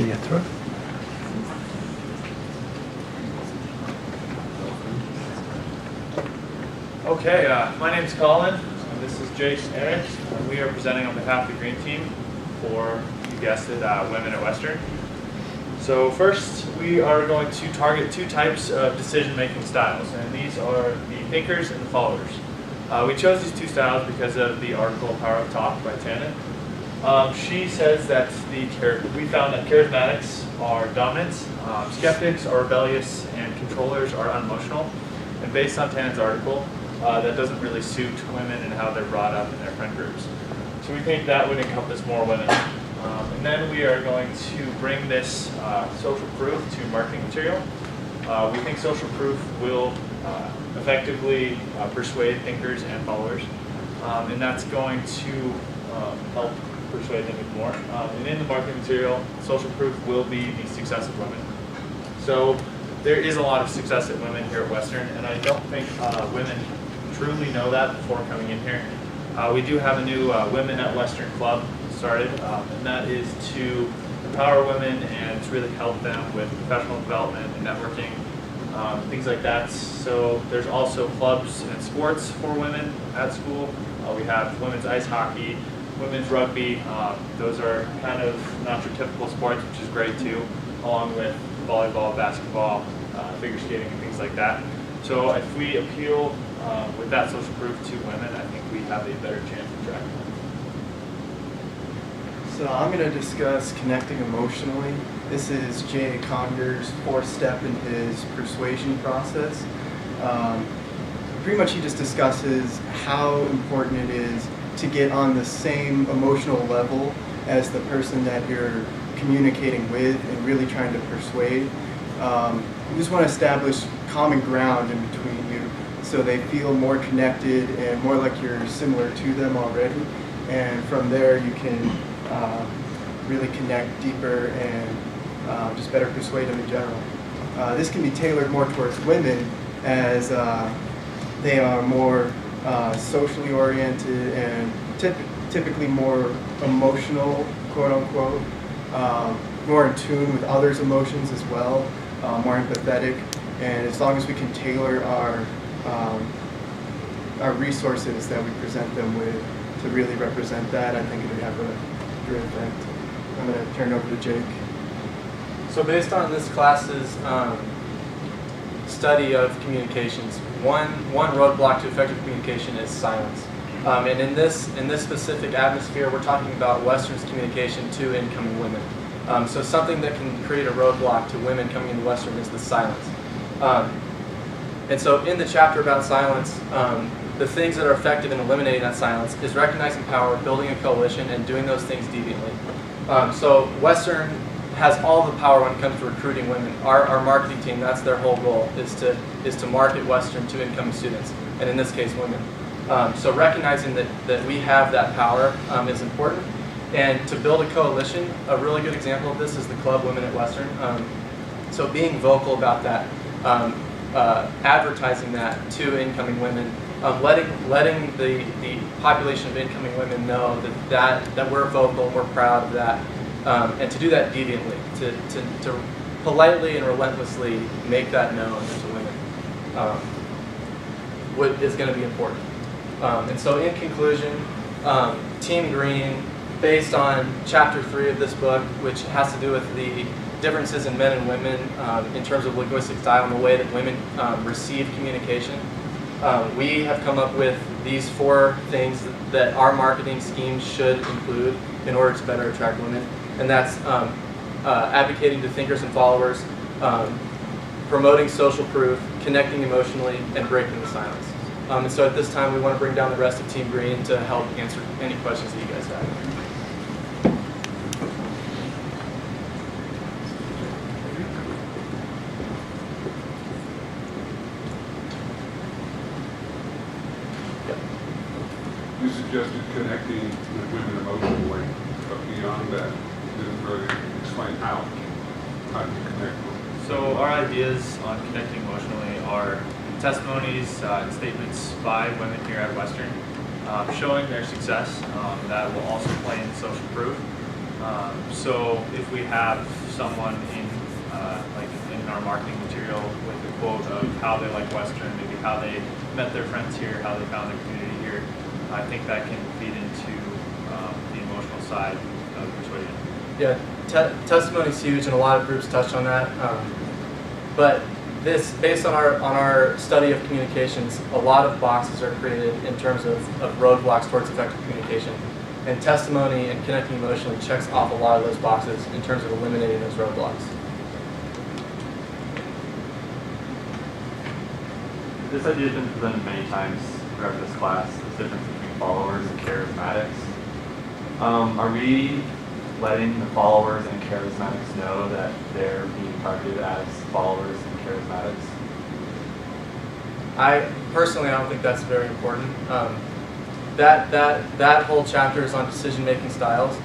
Pietro. Okay, my name's Colin, and this is Jace and Eric. We are presenting on behalf of the Green Team for, you guessed it, Women at Western. So first, we are going to target two types of decision-making styles, and these are the thinkers and the followers. We chose these two styles because of the article Power of Talk by Tannen. She says that we found that charismatics are dominant, skeptics are rebellious, and controllers are unemotional. And based on Tannen's article, that doesn't really suit women and how they're brought up in their friend groups. So we think that would encompass more women. And then we are going to bring this social proof to marketing material. We think social proof will effectively persuade thinkers and followers. And that's going to help persuade them even more. And in the marketing material, social proof will be the success of women. So there is a lot of success at women here at Western, and I don't think women truly know that before coming in here. We do have a new Women at Western Club started, and that is to empower women and to really help them with professional development and networking, things like that. So there's also clubs and sports for women at school. We have women's ice hockey, women's rugby. Those are kind of not your typical sports, which is great too, along with volleyball, basketball, figure skating, and things like that. So if we appeal with that social proof to women, I think we have a better chance of attracting them. So I'm going to discuss connecting emotionally. This is Jay Conger's fourth step in his persuasion process. Pretty much he just discusses how important it is to get on the same emotional level as the person that you're communicating with and really trying to persuade. You just want to establish common ground in between you so they feel more connected and more like you're similar to them already. And from there you can really connect deeper and just better persuade them in general. This can be tailored more towards women as they are more socially oriented and typically more emotional, quote unquote, more in tune with others' emotions as well, more empathetic. And as long as we can tailor our resources that we present them with to really represent that, I think it would have a good effect. I'm going to turn it over to Jake. So based on this class's study of communications, one roadblock to effective communication is silence. And in this specific atmosphere, we're talking about Western's communication to incoming women. So something that can create a roadblock to women coming into Western is the silence. And so in the chapter about silence, the things that are effective in eliminating that silence is recognizing power, building a coalition, and doing those things deviantly. So Western has all the power when it comes to recruiting women. Our marketing team, that's their whole goal, is to market Western to incoming students, and in this case, women. So recognizing that we have that power is important. And to build a coalition, a really good example of this is the club Women at Western. So being vocal about that, advertising that to incoming women, letting the population of incoming women know that we're vocal, we're proud of that, and to do that deviantly, to politely and relentlessly make that known to women, what is going to be important. And so in conclusion, Team Green, based on chapter 3 of this book, which has to do with the differences in men and women in terms of linguistic style and the way that women receive communication, we have come up with these 4 things that our marketing scheme should include in order to better attract women. And that's advocating to thinkers and followers, promoting social proof, connecting emotionally, and breaking the silence. And so at this time, we want to bring down the rest of Team Green to help answer any questions that you guys have. You suggested connecting with women emotionally, but beyond that, you didn't really explain how do you connect with them. So our ideas on connecting emotionally are testimonies and statements by women here at Western, showing their success. That will also play in social proof. So if we have someone in like in our marketing material with a quote of how they like Western, maybe how they met their friends here, how they found their community here, I think that can feed into the emotional side of persuasion. Yeah, testimony is huge, and a lot of groups touch on that. But this, based on our study of communications, a lot of boxes are created in terms of roadblocks towards effective communication. And testimony and connecting emotionally checks off a lot of those boxes in terms of eliminating those roadblocks. This idea has been presented many times throughout this class, the difference between followers and charismatics. Are we letting the followers and charismatics know that they're being targeted as followers and charismatics? I don't think that's very important. That whole chapter is on decision-making styles.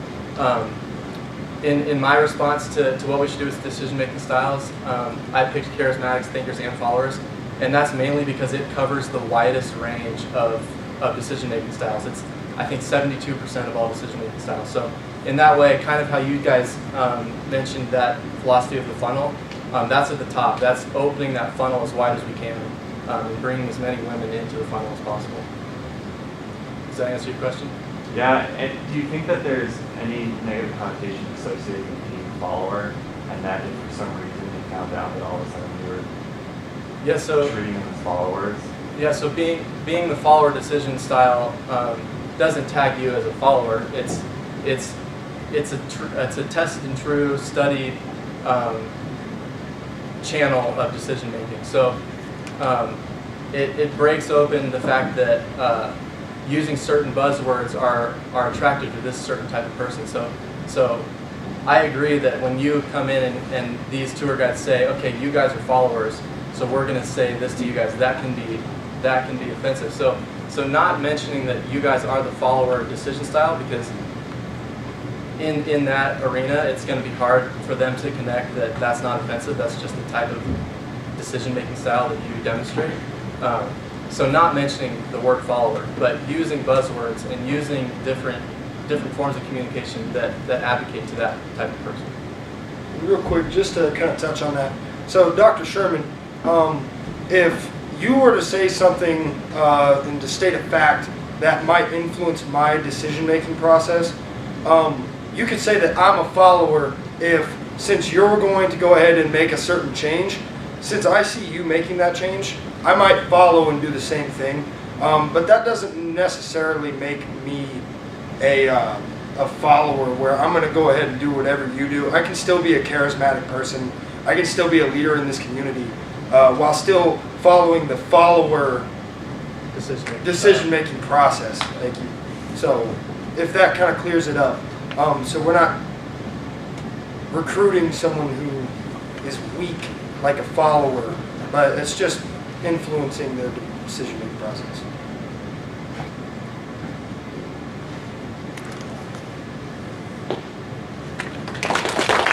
In my response to what we should do with decision-making styles, I picked charismatics, thinkers, and followers, and that's mainly because it covers the widest range of decision-making styles. It's, I think, 72% of all decision-making styles. So in that way, kind of how you guys mentioned that philosophy of the funnel, that's at the top. That's opening that funnel as wide as we can and bringing as many women into the funnel as possible. Does that answer your question? Yeah, and do you think that there's any negative connotation associated with being a follower, and that if for some reason you found out that all of a sudden you were treating them as followers? Yeah, so being the follower decision style doesn't tag you as a follower. It's a tested and true, studied channel of decision making. So it breaks open the fact that using certain buzzwords are attractive to this certain type of person. So I agree that when you come in and these tour guides say, okay, you guys are followers, so we're going to say this to you guys, that can be offensive. So not mentioning that you guys are the follower decision style, because in that arena it's going to be hard for them to connect that that's not offensive. That's just the type of decision making style that you demonstrate. So not mentioning the word follower, but using buzzwords and using different forms of communication that advocate to that type of person. Real quick, just to kind of touch on that. So Dr. Sherman, if you were to say something and to state a fact that might influence my decision-making process, you could say that I'm a follower since you're going to go ahead and make a certain change, since I see you making that change, I might follow and do the same thing, but that doesn't necessarily make me a follower where I'm going to go ahead and do whatever you do. I can still be a charismatic person. I can still be a leader in this community while still following the follower decision-making process. Thank you. So if that kind of clears it up. So we're not recruiting someone who is weak like a follower, but it's just influencing their decision-making process.